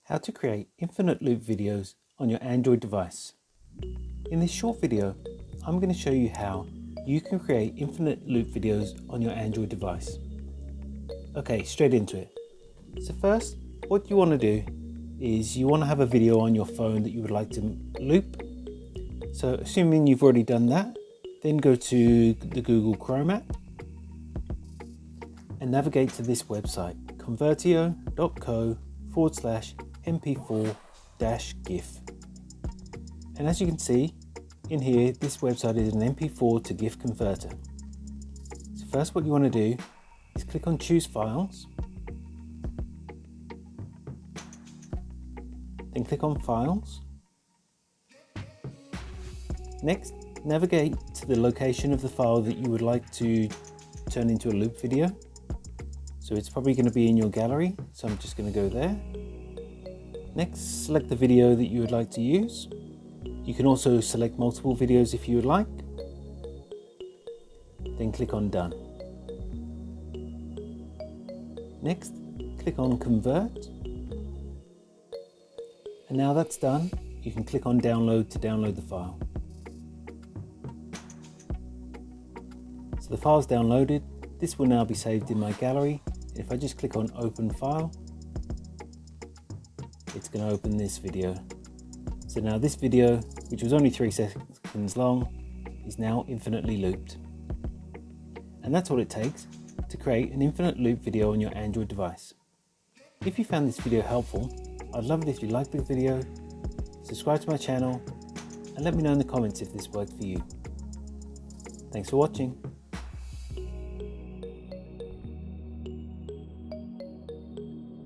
How to create infinite loop videos on your Android device. In this short video, I'm going to show you how you can create infinite loop videos on your Android device. Okay, straight into it. So first, what you want to do is you want to have a video on your phone that you would like to loop. So assuming you've already done that, then go to the Google Chrome app and navigate to this website, convertio.co/mp4-GIF. And as you can see in here, this website is an MP4 to GIF converter. So first what you want to do is click on choose files, then click on files. Next, navigate to the location of the file that you would like to turn into a loop video. So it's probably going to be in your gallery, so I'm just going to go there. Next, select the video that you would like to use. You can also select multiple videos if you would like. Then click on done. Next, click on convert. And now that's done, you can click on download to download the file. So the file's downloaded. This will now be saved in my gallery. If I just click on open file, it's going to open this video. So now this video, which was only 3 seconds long, is now infinitely looped. And that's all it takes to create an infinite loop video on your Android device. If you found this video helpful, I'd love it if you liked the video, subscribe to my channel, and let me know in the comments if this worked for you. Thanks for watching.